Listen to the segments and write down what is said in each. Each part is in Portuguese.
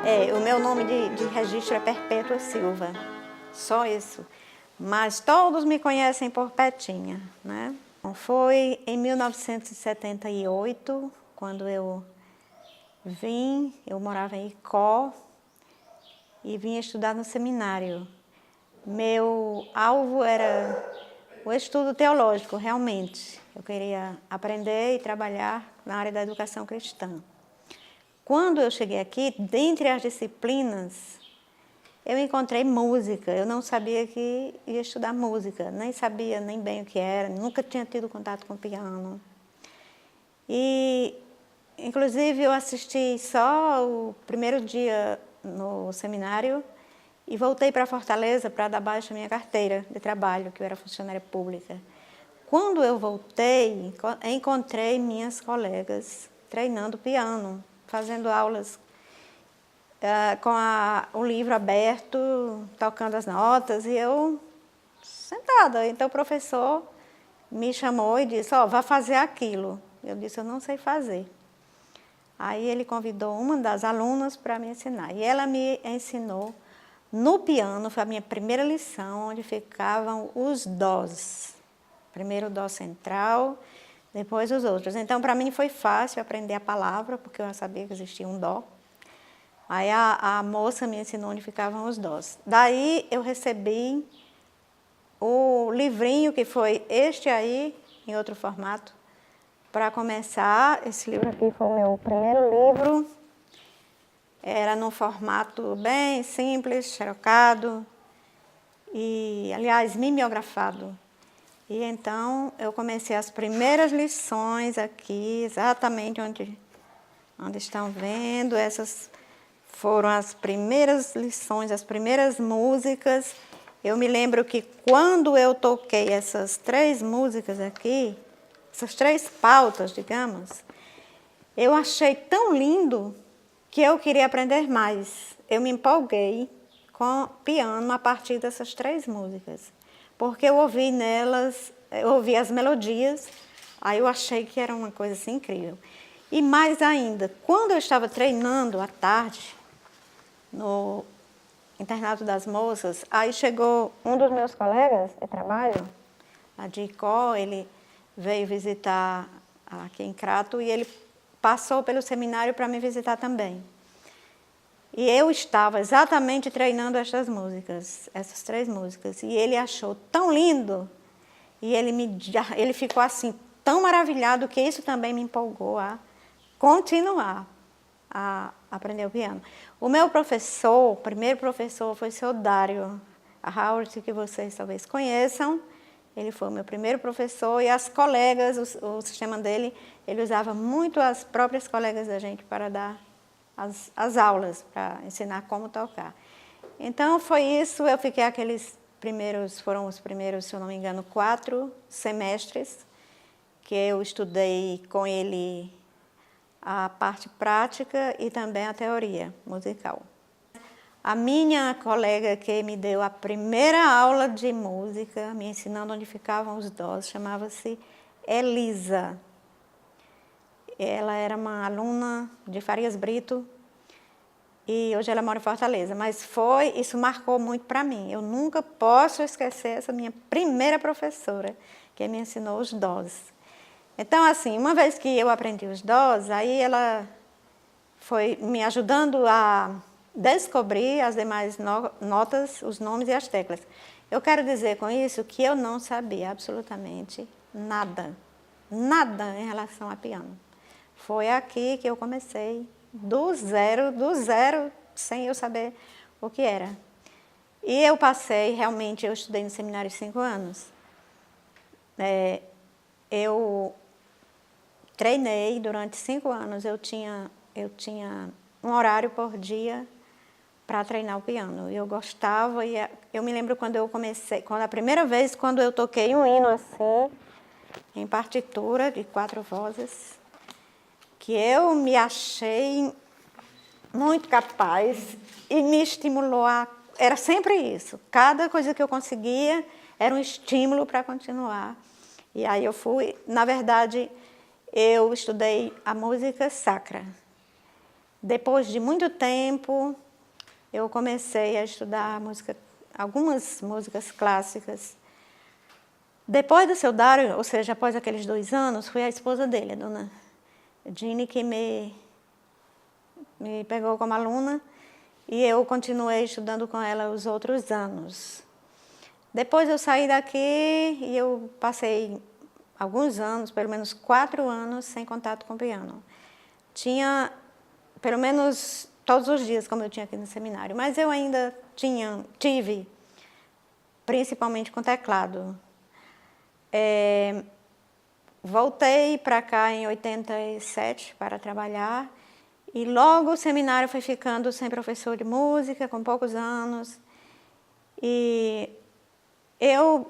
O meu nome de registro é Perpétua Silva, só isso. Mas todos me conhecem por Petinha, né? Foi em 1978, quando eu morava em Icó e vim estudar no seminário. Meu alvo era o estudo teológico, realmente. Eu queria aprender e trabalhar na área da educação cristã. Quando eu cheguei aqui, dentre as disciplinas, eu encontrei música. Eu não sabia que ia estudar música, nem sabia nem bem o que era, nunca tinha tido contato com piano. E, inclusive, eu assisti só o primeiro dia no seminário e voltei para Fortaleza para dar baixa à minha carteira de trabalho, que eu era funcionária pública. Quando eu voltei, encontrei minhas colegas treinando piano, fazendo aulas com o livro aberto, tocando as notas, e eu sentada. Então o professor me chamou e disse, vá fazer aquilo. Eu disse, eu não sei fazer. Aí ele convidou uma das alunas para me ensinar. E ela me ensinou no piano, foi a minha primeira lição, onde ficavam os dós. Primeiro o dó central, depois os outros. Então, para mim foi fácil aprender a palavra, porque eu já sabia que existia um dó. Aí a moça me ensinou onde ficavam os dós. Daí eu recebi o livrinho, que foi este aí, em outro formato, para começar. Esse livro aqui foi o meu primeiro livro. Era num formato bem simples, xerocado e, aliás, mimeografado. E então eu comecei as primeiras lições aqui, exatamente onde estão vendo. Essas foram as primeiras lições, as primeiras músicas. Eu me lembro que quando eu toquei essas 3 músicas aqui, essas 3 pautas, digamos, eu achei tão lindo que eu queria aprender mais. Eu me empolguei com piano a partir dessas 3 músicas, porque eu ouvi nelas, eu ouvi as melodias, aí eu achei que era uma coisa assim incrível. E mais ainda, quando eu estava treinando à tarde, no Internato das Moças, aí chegou um dos meus colegas de trabalho, a de Icó, ele veio visitar aqui em Crato e ele passou pelo seminário para me visitar também. E eu estava exatamente treinando estas músicas, essas 3 músicas, e ele achou tão lindo, e ele ficou assim, tão maravilhado, que isso também me empolgou a continuar a aprender o piano. O meu professor, o primeiro professor, foi o seu Dário Howard, que vocês talvez conheçam. Ele foi o meu primeiro professor, e as colegas, o sistema dele, ele usava muito as próprias colegas da gente para dar as aulas, para ensinar como tocar. Então foi isso, eu fiquei foram os primeiros, se eu não me engano, 4 semestres, que eu estudei com ele a parte prática e também a teoria musical. A minha colega que me deu a primeira aula de música, me ensinando onde ficavam os dós, chamava-se Elisa. Ela era uma aluna de Farias Brito e hoje ela mora em Fortaleza. Mas isso marcou muito para mim. Eu nunca posso esquecer essa minha primeira professora, que me ensinou os dós. Então, assim, uma vez que eu aprendi os dós, aí ela foi me ajudando a descobrir as demais notas, os nomes e as teclas. Eu quero dizer com isso que eu não sabia absolutamente nada, nada em relação a piano. Foi aqui que eu comecei do zero, sem eu saber o que era. E eu eu estudei no seminário 5 anos. Eu treinei durante 5 anos, eu tinha um horário por dia para treinar o piano. Eu gostava, e eu me lembro quando a primeira vez quando eu toquei um hino assim, em partitura de 4 vozes, que eu me achei muito capaz e me estimulou era sempre isso. Cada coisa que eu conseguia era um estímulo para continuar. E aí na verdade, eu estudei a música sacra. Depois de muito tempo, eu comecei a estudar algumas músicas clássicas. Depois do seu Dário, ou seja, após aqueles 2 anos, foi a esposa dele, a dona Jeanne, que me pegou como aluna e eu continuei estudando com ela os outros anos. Depois eu saí daqui e eu passei alguns anos, pelo menos 4 anos, sem contato com o piano. Tinha, pelo menos todos os dias, como eu tinha aqui no seminário, mas eu ainda tive, principalmente com teclado. Voltei para cá em 87 para trabalhar e logo o seminário foi ficando sem professor de música, com poucos anos. E eu,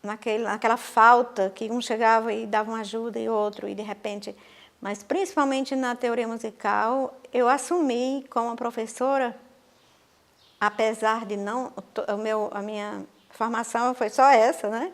naquela falta, que um chegava e dava uma ajuda e outro, e de repente, mas principalmente na teoria musical, eu assumi como professora, apesar de não, a minha formação foi só essa, né?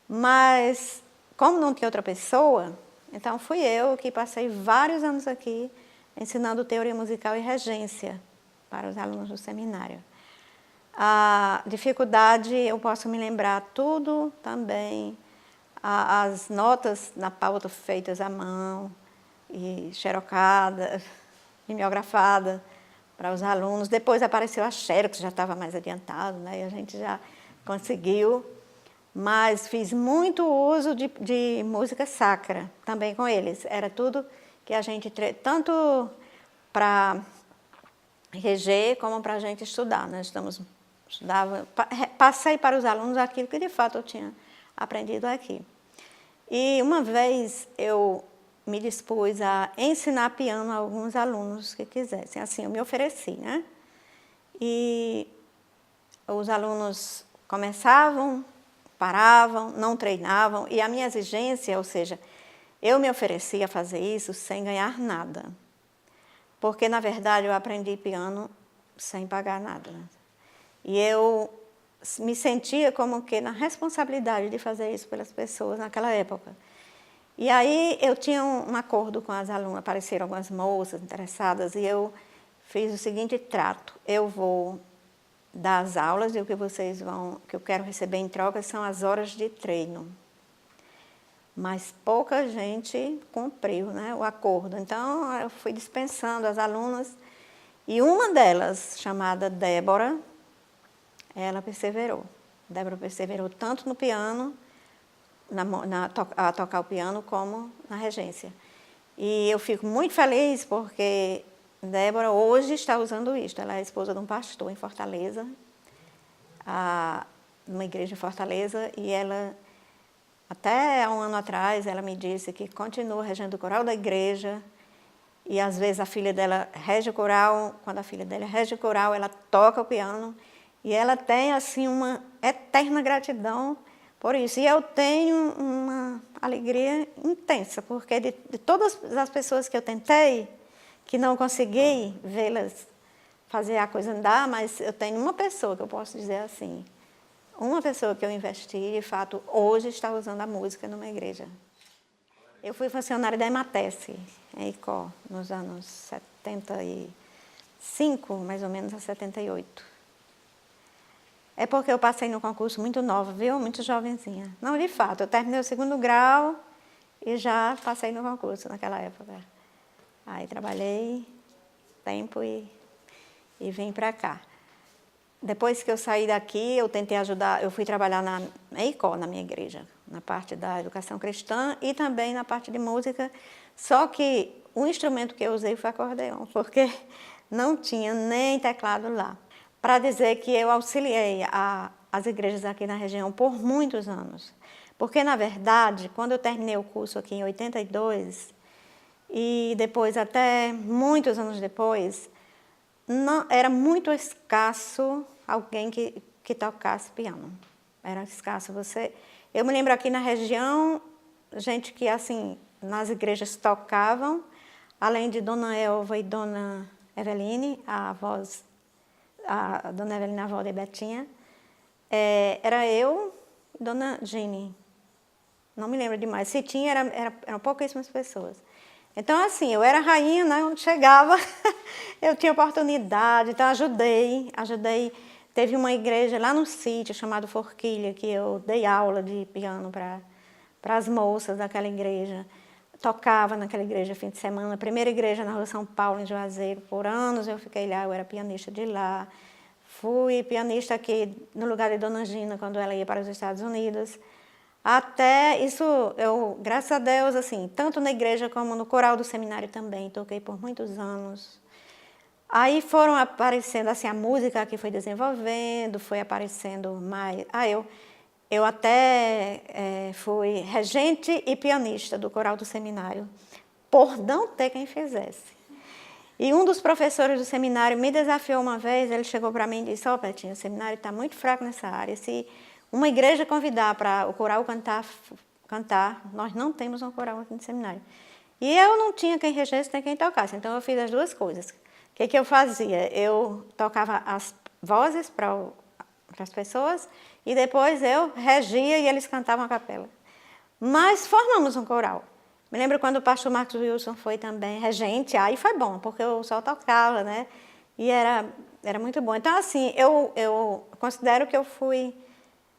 Mas, como não tinha outra pessoa, então fui eu que passei vários anos aqui ensinando teoria musical e regência para os alunos do seminário. A dificuldade, eu posso me lembrar tudo também, as notas na pauta feitas à mão, e xerocada, mimeografada para os alunos. Depois apareceu a xerox, já estava mais adiantado, né? E a gente já conseguiu. Mas fiz muito uso de música sacra também com eles. Era tudo que a gente, tanto para reger como para a gente estudar. Nós passei para os alunos aquilo que de fato eu tinha aprendido aqui. E uma vez eu me dispus a ensinar piano a alguns alunos que quisessem. Assim, eu me ofereci, né? E os alunos começavam, paravam, não treinavam, e a minha exigência, ou seja, eu me oferecia a fazer isso sem ganhar nada. Porque, na verdade, eu aprendi piano sem pagar nada. E eu me sentia como que na responsabilidade de fazer isso pelas pessoas naquela época. E aí eu tinha um acordo com as alunas, apareceram algumas moças interessadas, e eu fiz o seguinte trato: eu vou dar as aulas e o que eu quero receber em troca são as horas de treino. Mas pouca gente cumpriu, né, o acordo. Então eu fui dispensando as alunas e uma delas, chamada Débora, ela perseverou. Débora perseverou tanto no piano, a tocar o piano, como na regência. E eu fico muito feliz porque Débora hoje está usando isto. Ela é esposa de um pastor em Fortaleza, numa igreja em Fortaleza, e ela, até há um ano atrás, ela me disse que continua regendo o coral da igreja, e às vezes a filha dela rege o coral, quando a filha dela rege o coral, ela toca o piano, e ela tem assim uma eterna gratidão por isso. E eu tenho uma alegria intensa, porque de todas as pessoas que eu tentei, que não consegui vê-las fazer a coisa andar, mas eu tenho uma pessoa que eu posso dizer assim, uma pessoa que eu investi, de fato, hoje está usando a música numa igreja. Eu fui funcionária da EMATESC, em Icó, nos anos 75, mais ou menos, a 78. É porque eu passei no concurso muito nova, viu? Muito jovenzinha. Não, de fato, eu terminei o 2º grau e já passei no concurso naquela época. Aí trabalhei tempo e vim para cá. Depois que eu saí daqui, eu tentei ajudar, eu fui trabalhar na Icó, na minha igreja, na parte da educação cristã e também na parte de música, só que o instrumento que eu usei foi acordeão, porque não tinha nem teclado lá. Para dizer que eu auxiliei as igrejas aqui na região por muitos anos. Porque, na verdade, quando eu terminei o curso aqui em 82, e depois, até muitos anos depois, era muito escasso alguém que tocasse piano. Era escasso você. Eu me lembro aqui na região, gente que, assim, nas igrejas tocavam, além de Dona Elva e Dona Eveline, a Dona Evelina, a avó de Betinha, era eu e Dona Jeanne. Não me lembro demais. Se tinha, eram pouquíssimas pessoas. Então, assim, eu era rainha, né? Onde chegava, eu tinha oportunidade, então ajudei. Teve uma igreja lá no sítio chamado Forquilha, que eu dei aula de piano para as moças daquela igreja. Tocava naquela igreja fim de semana, a primeira igreja na Rua São Paulo, em Juazeiro. Por anos eu fiquei lá, eu era pianista de lá. Fui pianista aqui no lugar de Dona Gina, quando ela ia para os Estados Unidos. Até isso, eu, graças a Deus, assim, tanto na igreja como no coral do seminário também, toquei por muitos anos. Aí foram aparecendo, assim, a música que foi desenvolvendo, foi aparecendo mais... eu até fui regente e pianista do coral do seminário, por não ter quem fizesse. E um dos professores do seminário me desafiou uma vez, ele chegou para mim e disse, ó, Petinha, o seminário está muito fraco nessa área, se uma igreja convidar para o coral cantar, nós não temos um coral aqui no seminário. E eu não tinha quem regesse nem quem tocasse, então eu fiz as duas coisas. O que eu fazia? Eu tocava as vozes para as pessoas e depois eu regia e eles cantavam a capela. Mas formamos um coral. Me lembro quando o pastor Marcos Wilson foi também regente, aí foi bom, porque eu só tocava, né? E era muito bom. Então, assim, eu considero que eu fui...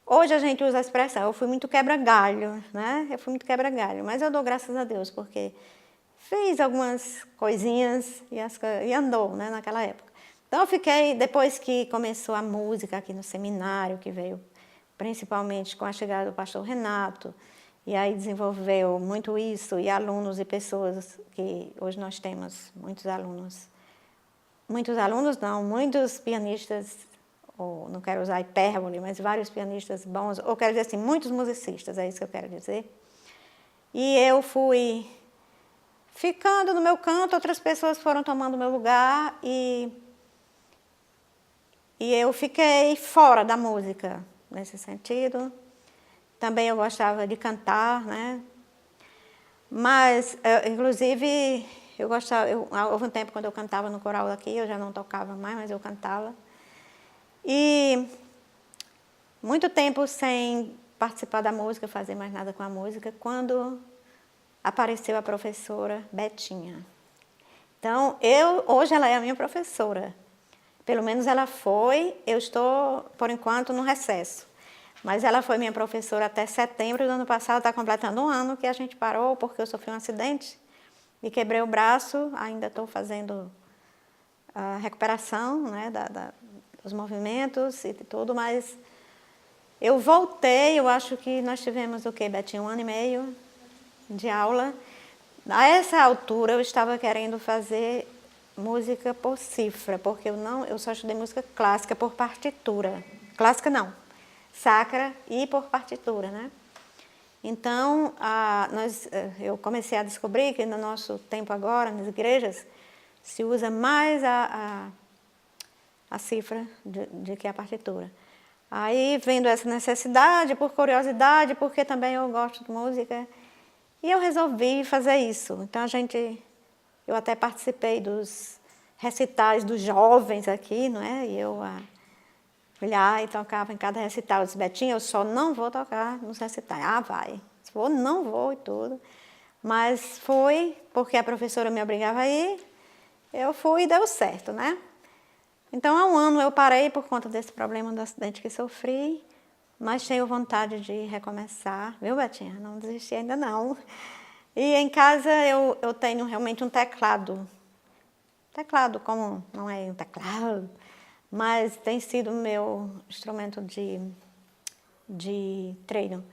Hoje a gente usa a expressão, eu fui muito quebra-galho, né? Eu fui muito quebra-galho, mas eu dou graças a Deus, porque fiz algumas coisinhas e andou, né, naquela época. Então eu fiquei, depois que começou a música aqui no seminário, que veio principalmente com a chegada do pastor Renato, e aí desenvolveu muito isso, e alunos e pessoas que hoje nós temos muitos alunos não, muitos pianistas, ou não quero usar hipérbole, mas vários pianistas bons, ou quero dizer assim, muitos musicistas, é isso que eu quero dizer. E eu fui ficando no meu canto, outras pessoas foram tomando o meu lugar e eu fiquei fora da música, nesse sentido. Também eu gostava de cantar, né? Mas, inclusive, houve um tempo quando eu cantava no coral daqui, eu já não tocava mais, mas eu cantava. E muito tempo sem participar da música, fazer mais nada com a música, quando apareceu a professora Betinha. Então, hoje ela é a minha professora. Pelo menos ela foi, eu estou, por enquanto, no recesso. Mas ela foi minha professora até setembro do ano passado, está completando um ano que a gente parou, porque eu sofri um acidente e quebrei o braço, ainda estou fazendo a recuperação, né, dos movimentos e tudo, mas eu voltei, eu acho que nós tivemos o quê, Betinha? 1 ano e meio de aula. A essa altura eu estava querendo fazer música por cifra, porque eu só estudei música clássica por partitura. Clássica não, sacra e por partitura, né? Então, eu comecei a descobrir que no nosso tempo agora, nas igrejas, se usa mais a cifra de que a partitura. Aí, vendo essa necessidade, por curiosidade, porque também eu gosto de música, e eu resolvi fazer isso. Então, eu até participei dos recitais dos jovens aqui, não é? E eu fui lá e tocava em cada recital. Eu disse, Betinha, eu só não vou tocar nos recitais. Ah, vai. Se for, não vou e tudo. Mas foi, porque a professora me obrigava a ir, eu fui e deu certo, né? Então, há 1 ano eu parei por conta desse problema do acidente que sofri, mas tenho vontade de recomeçar, viu, Betinha? Não desisti ainda não. E em casa eu tenho realmente um teclado. Teclado, como não é um teclado, mas tem sido o meu instrumento de treino.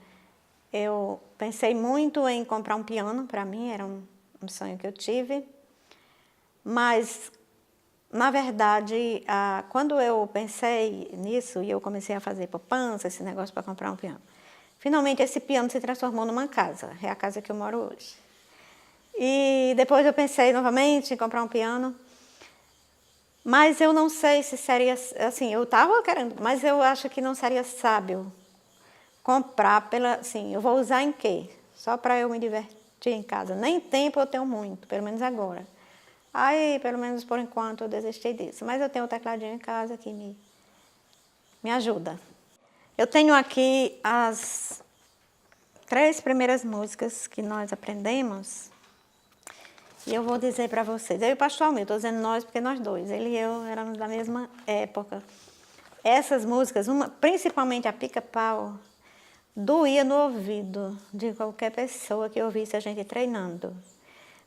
Eu pensei muito em comprar um piano para mim, era um sonho que eu tive, mas, na verdade, quando eu pensei nisso e eu comecei a fazer poupança, esse negócio para comprar um piano, finalmente esse piano se transformou numa casa, é a casa que eu moro hoje. E depois eu pensei novamente em comprar um piano, mas eu não sei se seria, assim, eu estava querendo, mas eu acho que não seria sábio comprar assim, eu vou usar em quê? Só para eu me divertir em casa. Nem tempo eu tenho muito, pelo menos agora. Aí, pelo menos por enquanto, eu desisti disso. Mas eu tenho o tecladinho em casa que me ajuda. Eu tenho aqui as 3 primeiras músicas que nós aprendemos. E eu vou dizer para vocês, eu e o pastor Almir, estou dizendo nós porque nós dois, ele e eu éramos da mesma época. Essas músicas, principalmente a Pica-Pau, doía no ouvido de qualquer pessoa que ouvisse a gente treinando.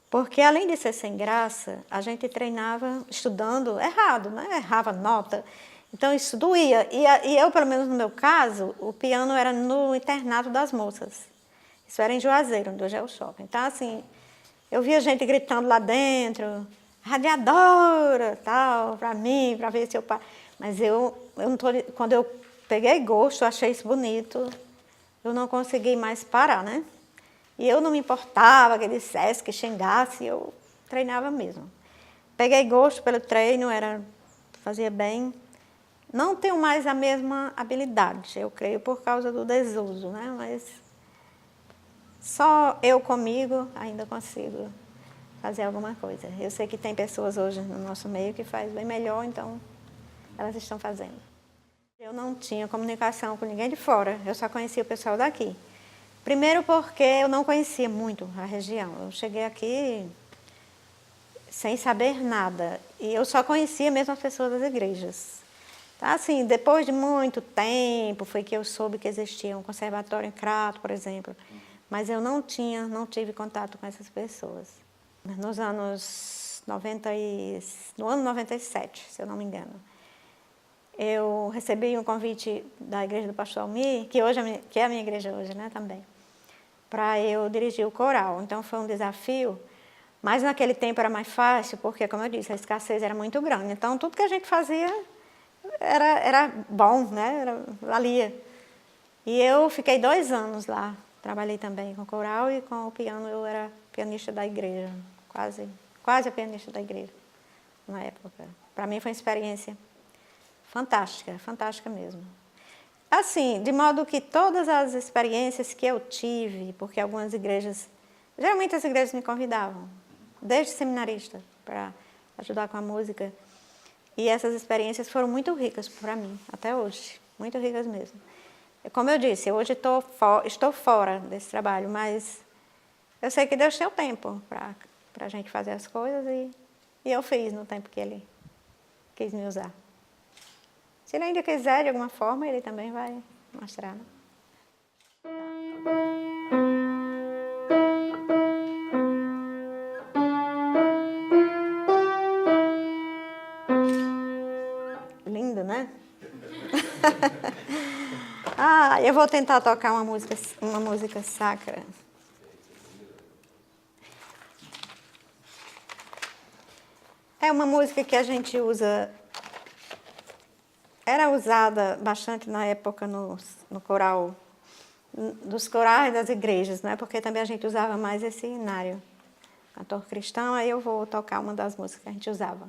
Porque além de ser sem graça, a gente treinava estudando errado, né? Errava nota. Então isso doía. E eu, pelo menos no meu caso, o piano era no internato das moças. Isso era em Juazeiro, onde hoje é o shopping. Então assim, eu via gente gritando lá dentro, radiadora, tal, para mim, para ver se eu... Mas eu não tô, quando eu peguei gosto, achei isso bonito, eu não consegui mais parar, né? E eu não me importava que dissesse, que xingasse, eu treinava mesmo. Peguei gosto pelo treino, fazia bem. Não tenho mais a mesma habilidade, eu creio, por causa do desuso, né? Mas só eu comigo ainda consigo fazer alguma coisa. Eu sei que tem pessoas hoje no nosso meio que faz bem melhor, então elas estão fazendo. Eu não tinha comunicação com ninguém de fora, eu só conhecia o pessoal daqui. Primeiro porque eu não conhecia muito a região. Eu cheguei aqui sem saber nada. E eu só conhecia mesmo as pessoas das igrejas. Então, assim, depois de muito tempo, foi que eu soube que existia um conservatório em Crato, por exemplo. Mas eu não tive contato com essas pessoas. Nos anos 90 no ano 97, se eu não me engano. Eu recebi um convite da igreja do pastor Almir, que é a minha igreja hoje, né, também, para eu dirigir o coral. Então foi um desafio, mas naquele tempo era mais fácil, porque, como eu disse, a escassez era muito grande. Então tudo que a gente fazia era bom, né, valia. E eu fiquei 2 anos lá, trabalhei também com coral e com o piano, eu era pianista da igreja, quase a pianista da igreja na época. Para mim foi uma experiência fantástica, fantástica mesmo. Assim, de modo que todas as experiências que eu tive, porque algumas igrejas, geralmente as igrejas me convidavam, desde seminarista, para ajudar com a música. E essas experiências foram muito ricas para mim, até hoje, muito ricas mesmo. Como eu disse, hoje estou fora desse trabalho, mas eu sei que Deus tem o tempo para a gente fazer as coisas e eu fiz no tempo que Ele quis me usar. Se Ele ainda quiser, de alguma forma, Ele também vai mostrar, né? Lindo, né? Eu vou tentar tocar uma música sacra. É uma música que a gente usa... Era usada bastante na época no coral, dos corais das igrejas, né? Porque também a gente usava mais esse inário. Cantor cristão, aí eu vou tocar uma das músicas que a gente usava.